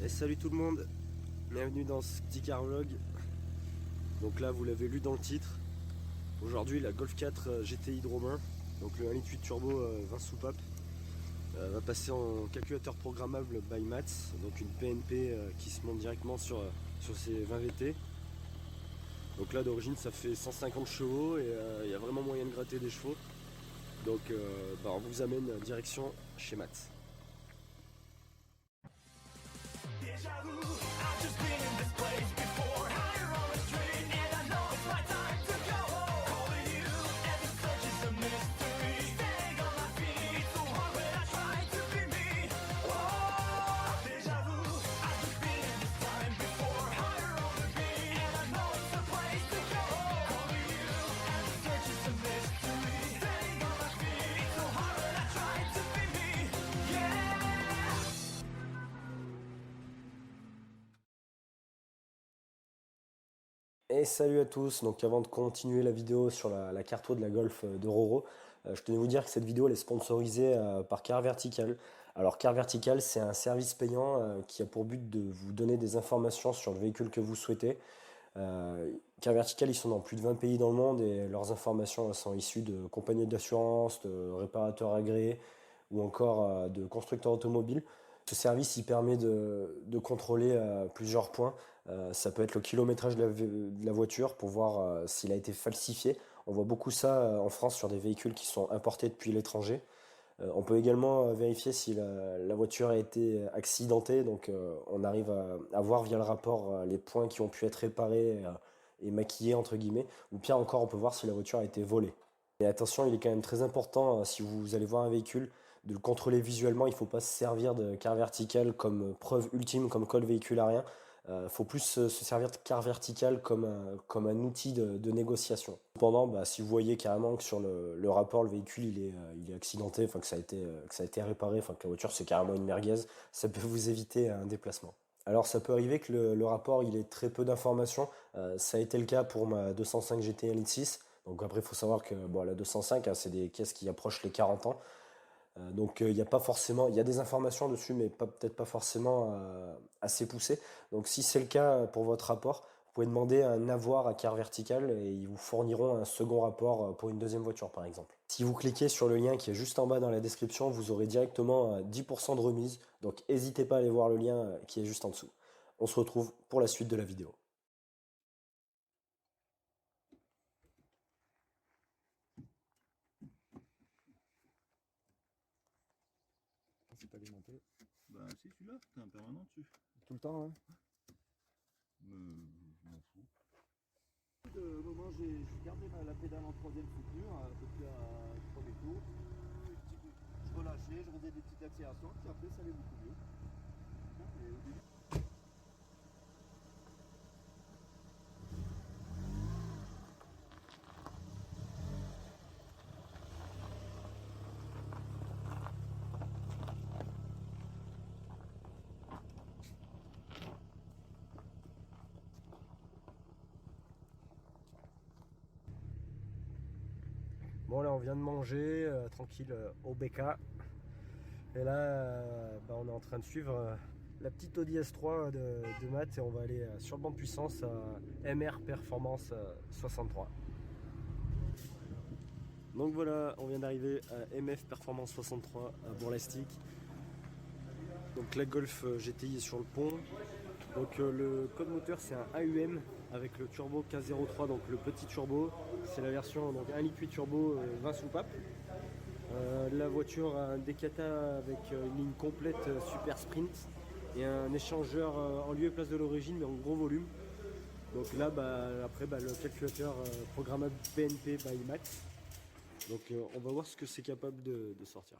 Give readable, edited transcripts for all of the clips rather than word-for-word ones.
Et salut tout le monde, bienvenue dans ce petit car vlog. Donc là vous l'avez lu dans le titre, aujourd'hui la Golf 4 GTI Hydromain, donc le 1,8 litre turbo 20 soupapes, va passer en calculateur programmable by Mats, donc une PNP qui se monte directement sur ces 20 VT. Donc là d'origine ça fait 150 chevaux et il y a vraiment moyen de gratter des chevaux. Donc on vous amène direction chez Mats. Déjà vu, I've just been in this place before. Higher on the street, and I know it's my time to go. Calling you, every search is a mystery. Staying on my feet, it's so hard when I try to be me. Oh, déjà vu, I've just been in this time before. Higher on the beat, and I know it's the place to go. Calling you, every search is a mystery. Staying on my feet, it's so hard when I try to be me. Yeah. Et salut à tous, donc avant de continuer la vidéo sur la carto de la Golf de Roro, je tenais à vous dire que cette vidéo elle est sponsorisée par Car Vertical. Alors Car Vertical c'est un service payant qui a pour but de vous donner des informations sur le véhicule que vous souhaitez. Car Vertical ils sont dans plus de 20 pays dans le monde et leurs informations sont issues de compagnies d'assurance, de réparateurs agréés ou encore de constructeurs automobiles. Ce service il permet de contrôler plusieurs points. Ça peut être le kilométrage de la voiture pour voir s'il a été falsifié. On voit beaucoup ça en France sur des véhicules qui sont importés depuis l'étranger. On peut également vérifier si la voiture a été accidentée. Donc on arrive à voir via le rapport les points qui ont pu être réparés et maquillés entre guillemets. Ou pire encore, on peut voir si la voiture a été volée. Et attention, il est quand même très important, si vous allez voir un véhicule, de le contrôler visuellement. Il ne faut pas se servir de Car Vertical comme preuve ultime, comme code véhicularien. Faut plus se servir de Car Vertical comme un outil de négociation. Cependant, si vous voyez carrément que sur le rapport, le véhicule il est accidenté, enfin que ça a été réparé, enfin que la voiture c'est carrément une merguez, ça peut vous éviter un déplacement. Alors ça peut arriver que le rapport il ait très peu d'informations. Ça a été le cas pour ma 205 GT 1.6. Donc après il faut savoir que la 205 c'est des caisses qui approchent les 40 ans. Donc il y a pas forcément, il y a des informations dessus, mais peut-être pas forcément assez poussées. Donc si c'est le cas pour votre rapport, vous pouvez demander un avoir à Car Vertical et ils vous fourniront un second rapport pour une deuxième voiture par exemple. Si vous cliquez sur le lien qui est juste en bas dans la description, vous aurez directement 10% de remise. Donc n'hésitez pas à aller voir le lien qui est juste en dessous. On se retrouve pour la suite de la vidéo. C'est alimenté. Bah si celui-là, t'es un permanent dessus. Tout le temps, hein. Je m'en fous. Au moment j'ai gardé la pédale en troisième soutenue, à peu près à premier tour. Je relâchais, je faisais des petites accélérations, puis après ça allait beaucoup mieux. Et au début, Bon là on vient de manger tranquille au BK. Et là on est en train de suivre la petite Audi S3 de Matt et on va aller sur le banc de puissance à MR Performance 63. Donc voilà, on vient d'arriver à MF Performance 63 à Bourg-Lastic. Donc la Golf GTI est sur le pont. Donc le code moteur c'est un AUM avec le turbo K03, donc le petit turbo. C'est la version donc 1,8 litre turbo 20 soupapes. La voiture a un décata avec une ligne complète super sprint et un échangeur en lieu et place de l'origine mais en gros volume. Donc là après le calculateur programmable PNP by Max. Donc on va voir ce que c'est capable de sortir.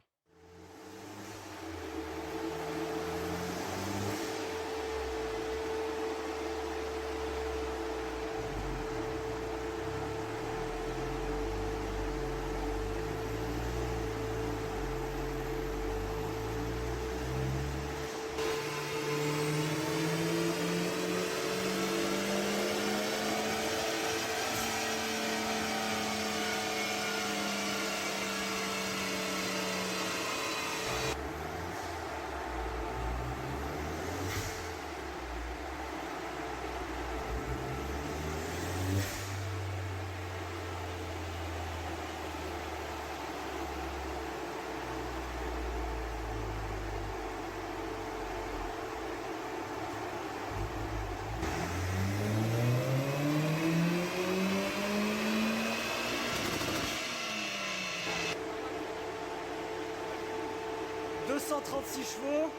236 chevaux.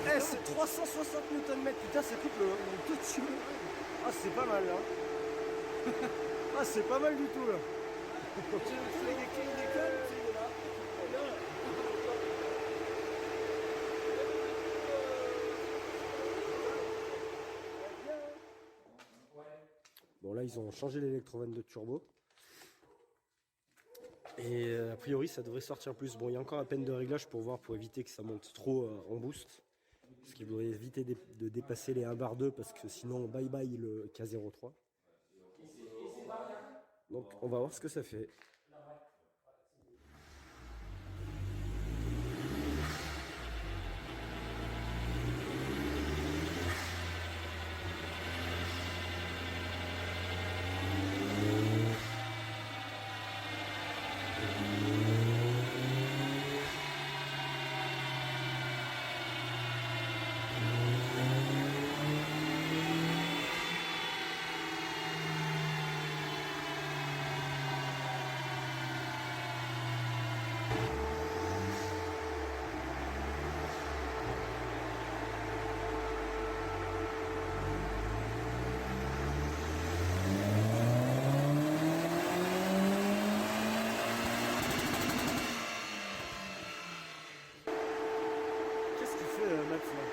Eh, c'est 360 Nm. Putain, ça coupe le dessus. Ah, c'est pas mal là. Ah, c'est pas mal du tout là. Bon, là, ils ont changé l'électrovanne de turbo. Et a priori, ça devrait sortir plus. Bon, il y a encore à peine de réglage pour voir, pour éviter que ça monte trop en boost. Parce qu'il faudrait éviter de dépasser les 1 bar 2 parce que sinon, bye bye le K03. Donc, on va voir ce que ça fait. Qu'est-ce qu'il fait, Max là?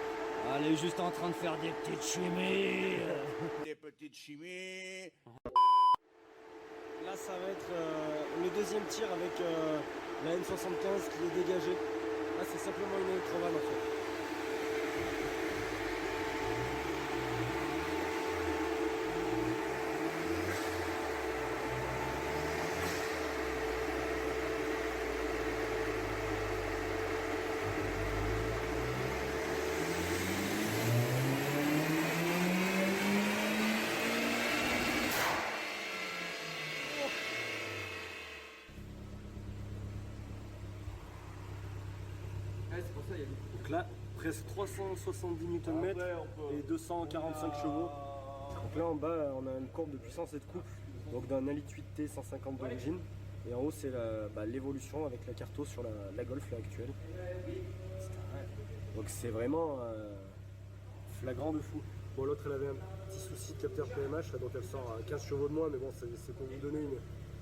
Elle est juste en train de faire des petites chimies. Des petites chimies. Là, ça va être le deuxième tir avec la M75 qui est dégagée. Là, c'est simplement une électrovanne en fait. Donc là, presque 370 Nm et 245 chevaux. Donc là en bas, on a une courbe de puissance et de couple, donc d'un 1,8 litre 1 150 d'origine. Et en haut, c'est l'évolution avec la Carto sur la Golf là, actuelle. Donc c'est vraiment flagrant de fou. Bon, l'autre, elle avait un petit souci de capteur PMH, là, donc elle sort à 15 chevaux de moins, mais bon, c'est pour vous donner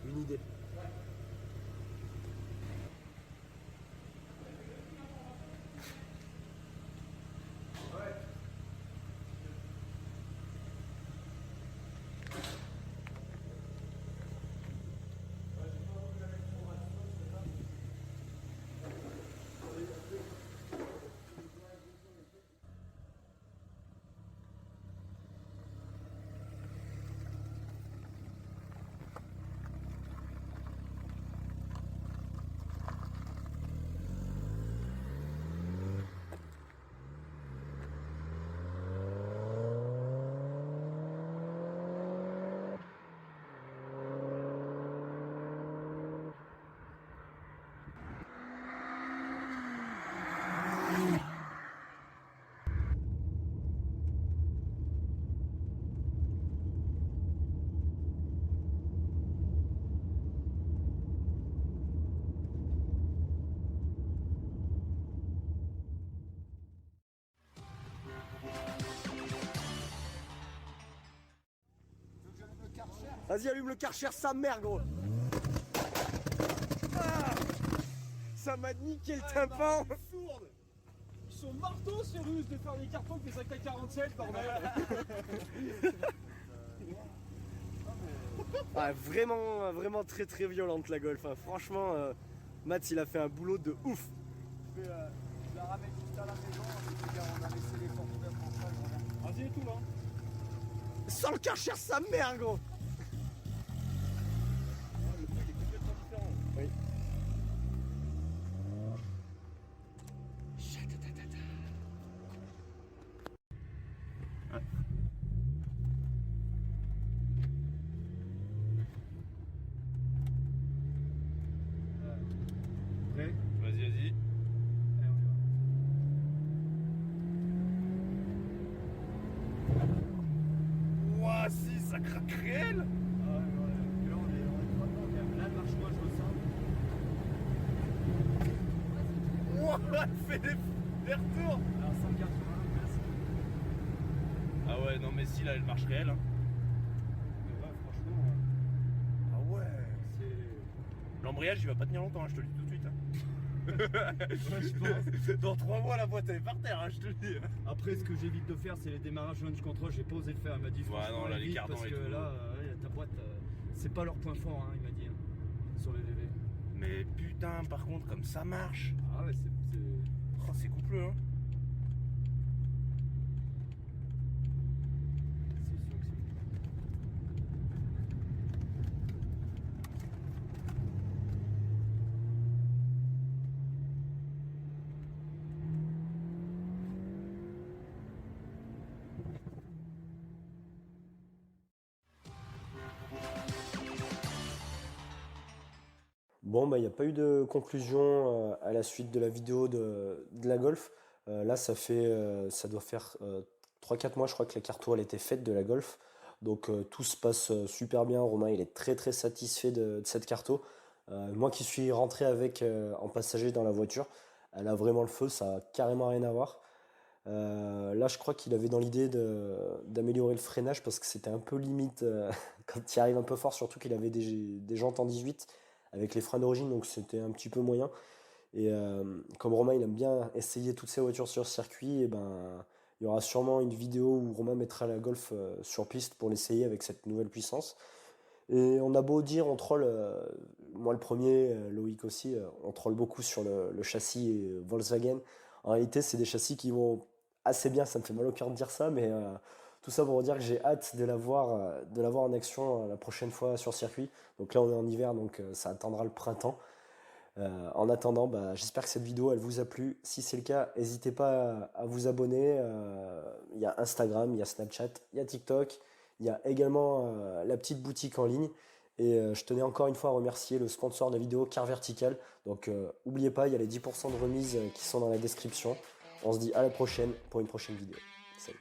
une idée. Vas-y, allume le Karcher, sa mère, gros. Ah, ça m'a niqué le tympan. Ils sont marteaux ces Russes de faire des cartons qui fait 5K47, bordel. Ah, vraiment très très violente la Golf. Hein. Franchement, Mats il a fait un boulot de ouf. Je la ramène juste à la maison, on a laissé les portes ouvertes en salle, regarde. Vas-y et tout là. Sans le Karcher, sa mère, gros. Le truc est complètement différent. Oui. Prêt? Vas-y, vas-y. Ouah, si, ça craque réel. Ah ouais, ouais. Et là, on est vraiment bien. Là, marche-moi, je ressens. Elle fait des retours. Alors 180, presque. Ah ouais, non mais si là elle marche réelle. Hein. Mais ouais, franchement, Ah ouais. c'est. L'embrayage il va pas tenir longtemps, hein, je te le dis tout de suite. Hein. Ouais, je pense. Dans 3 mois la boîte elle est par terre, hein, je te le dis. Après, ce que j'évite de faire, c'est les démarrages launch control. J'ai pas osé le faire. Elle m'a dit franchement, non, là, les évite, cardans parce et que tout. là, ta boîte, c'est pas leur point fort, hein, il m'a dit, hein, sur les VV. Mais putain, par contre, comme ça marche. Ah ouais, c'est. Oh, c'est coupleux, hein. C'est sûr que c'est. Bon, bah, il n'y a pas eu de conclusion à la suite de la vidéo de la Golf. Là, ça doit faire 3-4 mois, je crois que la carto elle était faite de la Golf. Donc tout se passe super bien. Romain, il est très très satisfait de cette carto. Moi qui suis rentré avec en passager dans la voiture, elle a vraiment le feu, ça a carrément rien à voir. Là, je crois qu'il avait dans l'idée d'améliorer le freinage parce que c'était un peu limite quand il arrive un peu fort, surtout qu'il avait des jantes en 18 avec les freins d'origine, donc c'était un petit peu moyen. Et comme Romain il aime bien essayer toutes ses voitures sur circuit, et ben il y aura sûrement une vidéo où Romain mettra la Golf sur piste pour l'essayer avec cette nouvelle puissance. Et on a beau dire, on troll, moi le premier, Loïc aussi, on troll beaucoup sur le châssis Volkswagen. En réalité, c'est des châssis qui vont assez bien, ça me fait mal au cœur de dire ça, mais tout ça pour dire que j'ai hâte de la voir en action la prochaine fois sur circuit. Donc là, on est en hiver, donc ça attendra le printemps. En attendant, bah, j'espère que cette vidéo elle vous a plu. Si c'est le cas, n'hésitez pas à vous abonner. Il y a Instagram, il y a Snapchat, il y a TikTok. Il y a également la petite boutique en ligne. Et je tenais encore une fois à remercier le sponsor de la vidéo Car Vertical. Donc n'oubliez pas, il y a les 10% de remise qui sont dans la description. On se dit à la prochaine pour une prochaine vidéo. Salut.